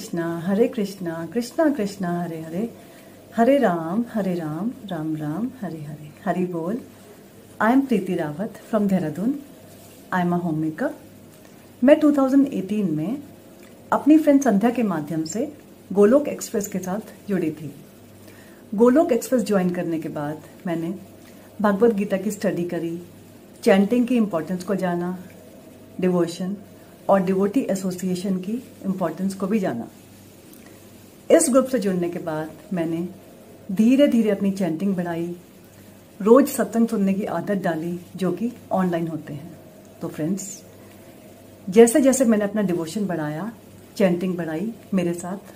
कृष्णा कृष्णा कृष्णा हरे हरे, हरे राम राम राम हरे हरे। हरि बोल। I am Preeti Rawat from Dehradun. I am a home maker. मैं 2018 में अपनी फ्रेंड संध्या के माध्यम से गोलोक एक्सप्रेस के साथ जुड़ी थी। गोलोक एक्सप्रेस ज्वाइन करने के बाद मैंने भगवत गीता की स्टडी करी, चैंटिंग की इम्पोर्टेंस को जाना, डिवोशन और डिवोटी एसोसिएशन की इम्पोर्टेंस को भी जाना। इस ग्रुप से जुड़ने के बाद मैंने धीरे धीरे अपनी चैंटिंग बढ़ाई, रोज सत्संग सुनने की आदत डाली जो कि ऑनलाइन होते हैं। तो फ्रेंड्स, जैसे जैसे मैंने अपना डिवोशन बढ़ाया, चैंटिंग बढ़ाई, मेरे साथ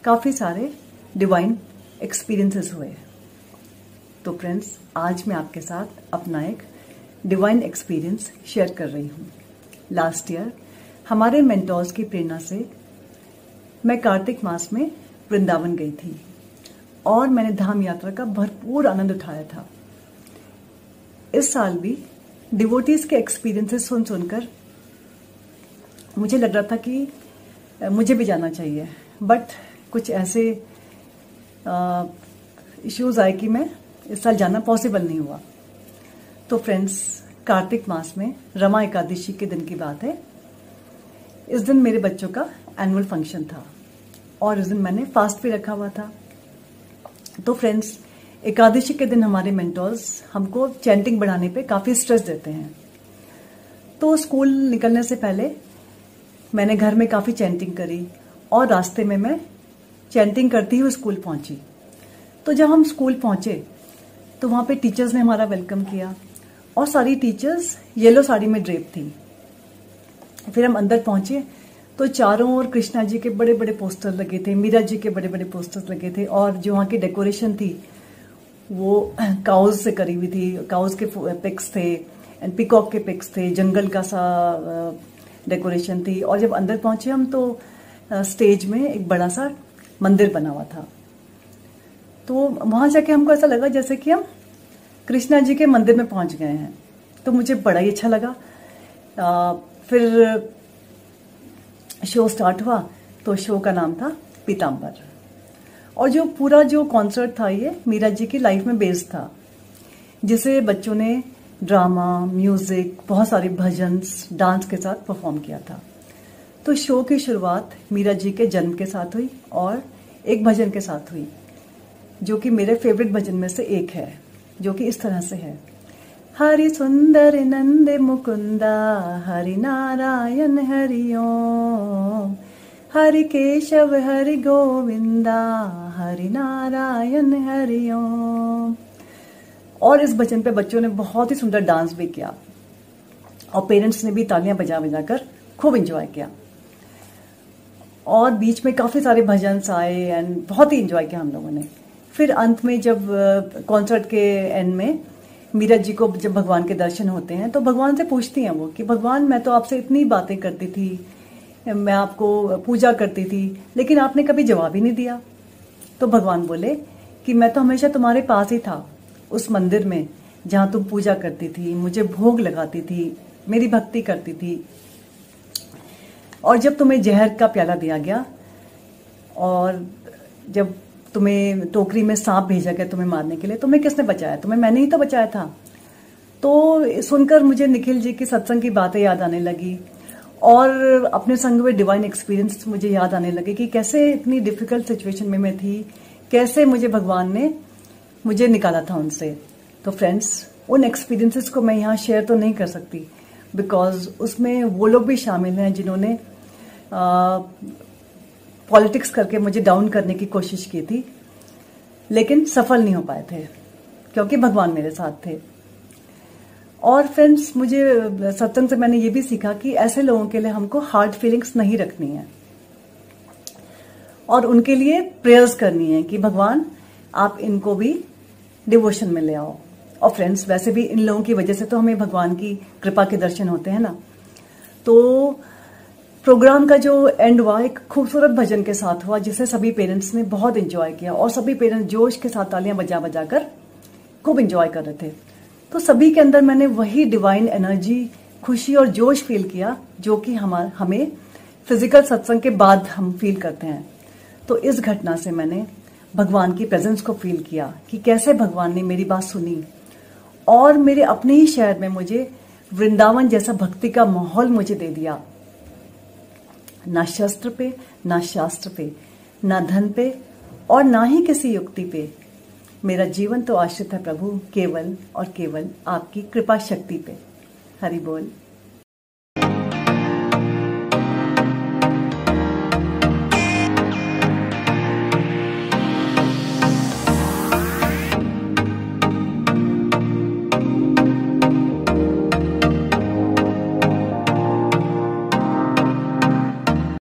काफ़ी सारे डिवाइन एक्सपीरियंसेस हुए। तो फ्रेंड्स, आज मैं आपके साथ अपना एक डिवाइन एक्सपीरियंस शेयर कर रही हूँ। लास्ट ईयर हमारे मेंटोर्स की प्रेरणा से मैं कार्तिक मास में वृंदावन गई थी और मैंने धाम यात्रा का भरपूर आनंद उठाया था। इस साल भी डिवोटीज के एक्सपीरियंसेस सुन सुनकर मुझे लग रहा था कि मुझे भी जाना चाहिए, बट कुछ ऐसे इश्यूज आए कि मैं इस साल जाना पॉसिबल नहीं हुआ। तो फ्रेंड्स, कार्तिक मास में रमा एकादशी के दिन की बात है। इस दिन मेरे बच्चों का एनुअल फंक्शन था और इस दिन मैंने फास्ट भी रखा हुआ था। तो फ्रेंड्स, एकादशी के दिन हमारे मेंटर्स हमको चैंटिंग बढ़ाने पे काफ़ी स्ट्रेस देते हैं। तो स्कूल निकलने से पहले मैंने घर में काफ़ी चैंटिंग करी और रास्ते में मैं चैंटिंग करती हुई स्कूल पहुंची। तो जब हम स्कूल पहुंचे तो वहाँ पे टीचर्स ने हमारा वेलकम किया और सारी टीचर्स येलो साड़ी में ड्रेप थी। फिर हम अंदर पहुंचे तो चारों ओर कृष्णा जी के बड़े बड़े पोस्टर लगे थे, मीरा जी के बड़े बड़े पोस्टर्स लगे थे और जो वहाँ की डेकोरेशन थी वो काउज से करी हुई थी। काउज के पिक्स थे एंड पिकॉक के पिक्स थे, जंगल का सा डेकोरेशन थी। और जब अंदर पहुंचे हम तो स्टेज में एक बड़ा सा मंदिर बना हुआ था। तो वहाँ जाके हमको ऐसा लगा जैसे कि हम कृष्णा जी के मंदिर में पहुंच गए हैं। तो मुझे बड़ा ही अच्छा लगा। फिर शो स्टार्ट हुआ। तो शो का नाम था पीताम्बर और जो पूरा जो कॉन्सर्ट था ये मीरा जी की लाइफ में बेस्ड था, जिसे बच्चों ने ड्रामा, म्यूजिक, बहुत सारे भजन्स, डांस के साथ परफॉर्म किया था। तो शो की शुरुआत मीरा जी के जन्म के साथ हुई और एक भजन के साथ हुई जो कि मेरे फेवरेट भजन में से एक है, जो कि इस तरह से है। हरि सुंदर नंद मुकुंदा, हरि नारायण हरि ओम, हरि केशव हरि गोविंदा, हरि नारायण हरि ओम। और इस भजन पे बच्चों ने बहुत ही सुंदर डांस भी किया और पेरेंट्स ने भी तालियां बजा बजा कर खूब एंजॉय किया। और बीच में काफी सारे भजन आए एंड बहुत ही एंजॉय किया हम लोगों ने। फिर अंत में जब कॉन्सर्ट के एंड में मीरा जी को जब भगवान के दर्शन होते हैं तो भगवान से पूछती हैं वो कि भगवान, मैं तो आपसे इतनी बातें करती थी, मैं आपको पूजा करती थी, लेकिन आपने कभी जवाब ही नहीं दिया। तो भगवान बोले कि मैं तो हमेशा तुम्हारे पास ही था, उस मंदिर में जहाँ तुम पूजा करती थी, मुझे भोग लगाती थी, मेरी भक्ति करती थी। और जब तुम्हें जहर का प्याला दिया गया और जब तुम्हें टोकरी में सांप भेजा गया तुम्हें मारने के लिए, तुम्हें किसने बचाया? तुम्हें मैंने ही तो बचाया था। तो सुनकर मुझे निखिल जी की सत्संग की बातें याद आने लगी और अपने संग में डिवाइन एक्सपीरियंस मुझे याद आने लगे कि कैसे इतनी डिफिकल्ट सिचुएशन में मैं थी, कैसे मुझे भगवान ने मुझे निकाला था उनसे। तो फ्रेंड्स, उन एक्सपीरियंसेस को मैं यहाँ शेयर तो नहीं कर सकती बिकॉज उसमें वो लोग भी शामिल हैं जिन्होंने पॉलिटिक्स करके मुझे डाउन करने की कोशिश की थी, लेकिन सफल नहीं हो पाए थे क्योंकि भगवान मेरे साथ थे। और फ्रेंड्स, मुझे सत्संग से मैंने ये भी सीखा कि ऐसे लोगों के लिए हमको हार्ड फीलिंग्स नहीं रखनी है और उनके लिए प्रेयर्स करनी है कि भगवान आप इनको भी डिवोशन में ले आओ। और फ्रेंड्स, वैसे भी इन लोगों की वजह से तो हमें भगवान की कृपा के दर्शन होते हैं ना। तो प्रोग्राम का जो एंड हुआ एक खूबसूरत भजन के साथ हुआ जिसे सभी पेरेंट्स ने बहुत एंजॉय किया और सभी पेरेंट्स जोश के साथ तालियां बजा बजा कर खूब एंजॉय कर रहे थे। तो सभी के अंदर मैंने वही डिवाइन एनर्जी, खुशी और जोश फील किया जो कि हमें फिजिकल सत्संग के बाद हम फील करते हैं। तो इस घटना से मैंने भगवान की प्रेजेंस को फील किया कि कैसे भगवान ने मेरी बात सुनी और मेरे अपने ही शहर में मुझे वृंदावन जैसा भक्ति का माहौल मुझे दे दिया। ना शस्त्र पे, ना शास्त्र पे, ना धन पे और ना ही किसी युक्ति पे। मेरा जीवन तो आश्रित है प्रभु केवल और केवल आपकी कृपा शक्ति पे। हरि बोल।